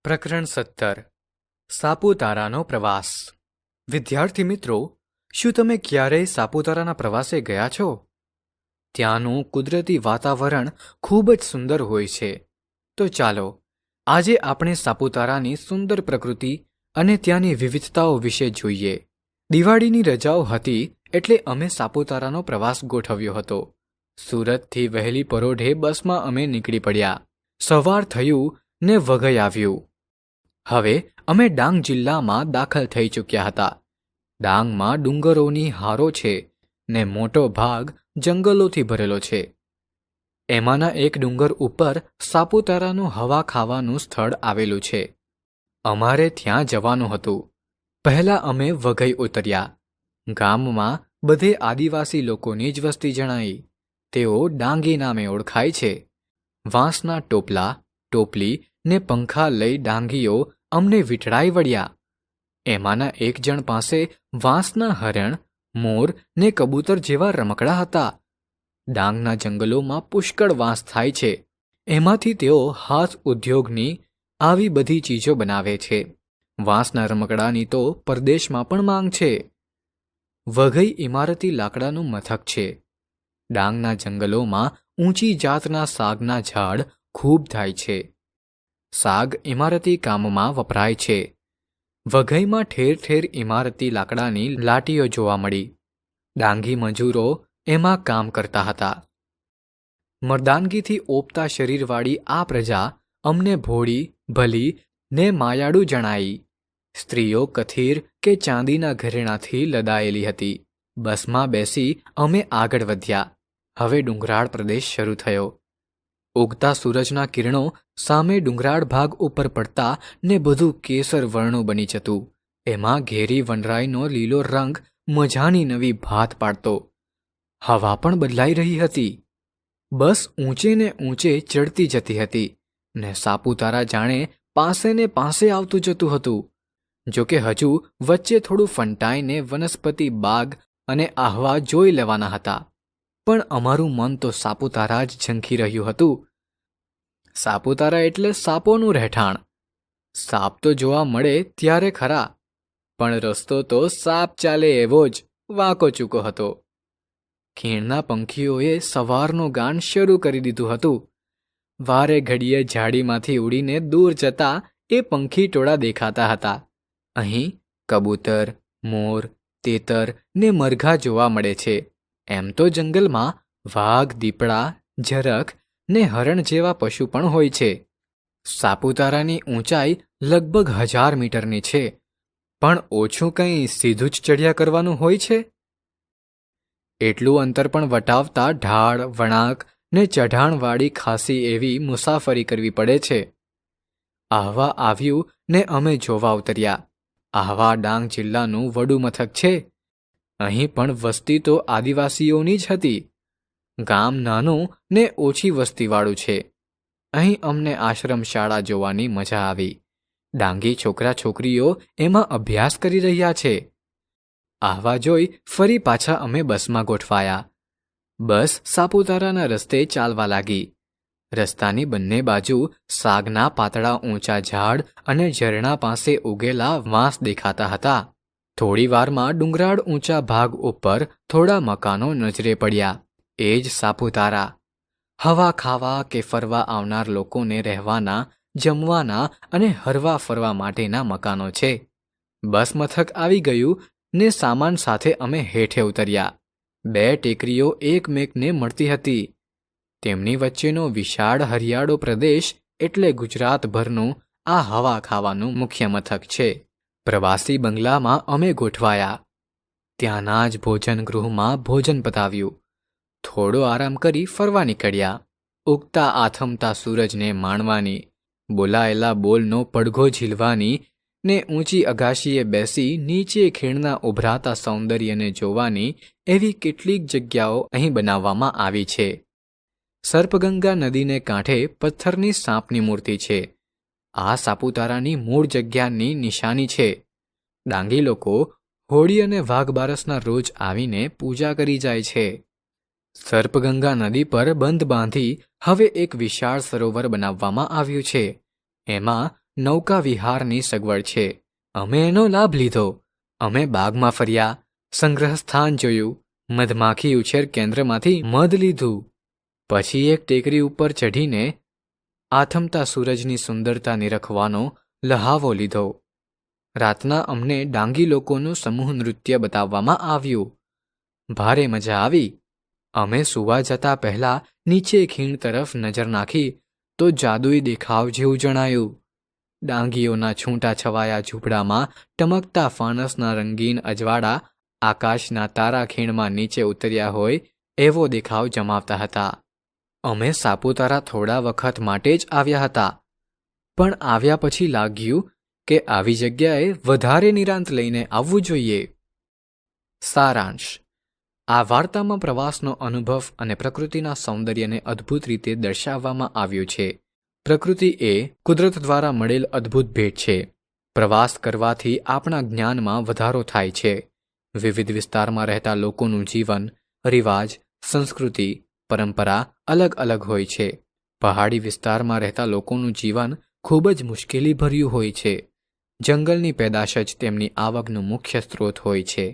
પ્રકરણ 17 સાપુતારાનો પ્રવાસ। વિદ્યાર્થી મિત્રો, શું તમે ક્યારેય સાપુતારાના પ્રવાસે ગયા છો? ત્યાંનું કુદરતી વાતાવરણ ખૂબ જ સુંદર હોય છે। તો ચાલો આજે આપણે સાપુતારાની સુંદર પ્રકૃતિ અને ત્યાંની વિવિધતાઓ વિશે જોઈએ। દિવાળીની રજાઓ હતી એટલે અમે સાપુતારાનો પ્રવાસ ગોઠવ્યો હતો। સુરતથી વહેલી પરોઢે બસમાં અમે નીકળી પડ્યા। સવાર થયું ને વઘઈ આવ્યું। હવે અમે ડાંગ જિલ્લામાં દાખલ થઈ ચૂક્યા હતા। ડાંગમાં ડુંગરોની હારો છે ને મોટો ભાગ જંગલોથી ભરેલો છે। એમાંના એક ડુંગર ઉપર સાપુતારાનું હવા ખાવાનું સ્થળ આવેલું છે। અમારે ત્યાં જવાનું હતું। પહેલાં અમે વઘઈ ઉતર્યા। ગામમાં બધે આદિવાસી લોકોની જ વસ્તી જણાઈ। તેઓ ડાંગી નામે ઓળખાય છે। વાંસના ટોપલા, ટોપલી ને પંખા લઈ ડાંગીઓ અમને વીંટળાઈ વળ્યા। એમાંના એક જણ પાસે વાંસના હરણ, મોર ને કબૂતર જેવા રમકડા હતા। ડાંગના જંગલોમાં પુષ્કળ વાંસ થાય છે। એમાંથી તેઓ હાથ ઉદ્યોગની આવી બધી ચીજો બનાવે છે। વાંસના રમકડાની તો પરદેશમાં પણ માંગ છે। વઘઈ ઇમારતી લાકડાનું મથક છે। ડાંગના જંગલોમાં ઊંચી જાતના સાગના ઝાડ ખૂબ થાય છે। સાગ ઇમારતી કામમાં વપરાય છે। વઘઈમાં ઠેર ઠેર ઇમારતી લાકડાની લાટીઓ જોવા મળી। ડાંગી મજૂરો એમાં કામ કરતા હતા। મર્દાનગીથી ઓપતા શરીરવાળી આ પ્રજા અમને ભોળી, ભલી ને માયાળુ જણાઈ। સ્ત્રીઓ કથીર કે ચાંદીના ઘરેણાથી લદાયેલી હતી। બસમાં બેસી અમે આગળ વધ્યા। હવે ડુંગરાળ પ્રદેશ શરૂ થયો। ઉગતા સૂરજના કિરણો સામે ડુંગરાળ ભાગ ઉપર પડતા ને બધું કેસર વર્ણું બની જતું। એમાં ઘેરી વનરાઈનો લીલો રંગ મજાની નવી ભાત પાડતો। હવા પણ બદલાઈ રહી હતી। બસ ઊંચે ને ઊંચે ચડતી જતી હતી ને સાપુતારા જાણે પાસે ને પાસે આવતું જતું હતું। જોકે હજુ વચ્ચે થોડું ફંટાઈને વનસ્પતિ બાગ અને આહવા જોઈ લેવાના હતા, પણ અમારું મન તો સાપુતારા જ ઝંખી રહ્યું હતું। સાપુતારા એટલે સાપોનું રહેઠાણ। સાપ તો જોવા મળે ત્યારે ખરા, પણ રસ્તો તો સાપ ચાલે એવો જ વાંકો ચૂકો હતો। ખીણના પંખીઓએ સવારનું ગાન શરૂ કરી દીધું હતું। વારે ઘડીએ ઝાડીમાંથી ઉડીને દૂર જતા એ પંખી ટોળા દેખાતા હતા। અહીં કબૂતર, મોર, તેતર ને મરઘા જોવા મળે છે। એમ તો જંગલમાં વાઘ, દીપડા, ઝરખ ને હરણ જેવા પશુ પણ હોય છે। સાપુતારાની ઊંચાઈ લગભગ 1000 મીટરની છે, પણ ઓછું કંઈ સીધું જ ચઢ્યા કરવાનું હોય છે। એટલું અંતર પણ વટાવતા ઢાળ, વળાંક ને ચઢાણવાળી ખાસી એવી મુસાફરી કરવી પડે છે। આહવા આવ્યું ને અમે જોવા ઉતર્યા। આહવા ડાંગ જિલ્લાનું વડું મથક છે। અહીં પણ વસ્તી તો આદિવાસીઓની જ હતી। ગામ નાનું ને ઓછી વસ્તીવાળું છે। અહીં અમને આશ્રમ શાળા જોવાની મજા આવી। ડાંગી છોકરા છોકરીઓ એમાં અભ્યાસ કરી રહ્યા છે। આહવા જોઈ ફરી પાછા અમે બસમાં ગોઠવાયા। બસ સાપુતારાના રસ્તે ચાલવા લાગી। રસ્તાની બંને બાજુ સાગના પાતળા ઊંચા ઝાડ અને ઝરણા પાસે ઉગેલા વાંસ દેખાતા હતા। થોડી વારમાં ડુંગરાળ ઊંચા ભાગ ઉપર થોડા મકાનો નજરે પડ્યા। એ જ સાપુતારા। હવા ખાવા કે ફરવા આવનાર લોકોને રહેવાના, જમવાના અને હરવા ફરવા માટેના મકાનો છે। બસ મથક આવી ગયું ને સામાન સાથે અમે હેઠે ઉતર્યા। 2 ટેકરીઓ એકમેકને મળતી હતી। તેમની વચ્ચેનો વિશાળ હરિયાળો પ્રદેશ એટલે ગુજરાતભરનું આ હવા ખાવાનું મુખ્ય મથક છે। પ્રવાસી બંગલામાં અમે ગોઠવાયા। ત્યાંના જ ભોજન ગૃહમાં ભોજન પતાવ્યું। થોડો આરામ કરી ફરવા નીકળ્યા। ઉગતા આથમતા સૂરજને માણવાની, બોલાયેલા બોલનો પડઘો ઝીલવાની ને ઊંચી અગાશીએ બેસી નીચે ખીણના ઉભરાતા સૌંદર્યને જોવાની એવી કેટલીક જગ્યાઓ અહીં બનાવવામાં આવી છે। સર્પગંગા નદીને કાંઠે પથ્થરની સાપની મૂર્તિ છે। આ સાપુતારાની મૂળ જગ્યાની નિશાની છે। ડાંગી લોકો હોળી અને વાઘબારસના રોજ આવીને પૂજા કરી જાય છે। સર્પગંગા નદી પર બંધ બાંધી હવે એક વિશાળ સરોવર બનાવવામાં આવ્યું છે। એમાં નૌકા વિહારની સગવડ છે. અમે એનો લાભ લીધો. અમે બાગમાં ફર્યા, સંગ્રહ સ્થાન જોયું, મધમાખી ઉછેર કેન્દ્રમાંથી મધ લીધું. પછી એક ટેકરી ઉપર ચઢીને આથમતા સૂરજની સુંદરતા નિરખવાનો લહાવો લીધો. રાતના અમને ડાંગી લોકોનું સમૂહ નૃત્ય બતાવવામાં આવ્યું. ભારે મજા આવી. અમે સૂવા જતા પહેલા નીચે ખીણ તરફ નજર નાખી તો જાદુઈ દેખાવ જેવું જણાયું. ડાંગીઓના છૂટાછવાયા ઝૂંપડામાં ટમકતા ફાનસના રંગીન અજવાળા આકાશના તારા ખીણમાં નીચે ઉતર્યા હોય એવો દેખાવ જમાવતા હતા. અમે સાપુતારા થોડા વખત માટે જ આવ્યા હતા, પણ આવ્યા પછી લાગ્યું કે આવી જગ્યાએ વધારે નિરાંત લઈને આવવું જોઈએ. સારાંશ: આ વાર્તામાં પ્રવાસનો અનુભવ અને પ્રકૃતિના સૌંદર્યને અદ્ભુત રીતે દર્શાવવામાં આવ્યું છે. પ્રકૃતિ એ કુદરત દ્વારા મળેલ અદ્ભુત ભેટ છે. પ્રવાસ કરવાથી આપણા જ્ઞાનમાં વધારો થાય છે. વિવિધ વિસ્તારમાં રહેતા લોકોનું જીવન, રિવાજ, સંસ્કૃતિ, પરંપરા અલગ અલગ હોય છે. પહાડી વિસ્તારમાં રહેતા લોકોનું જીવન ખૂબ જ મુશ્કેલીભર્યું હોય છે. જંગલની પેદાશ જ તેમની આવકનો મુખ્ય સ્ત્રોત હોય છે.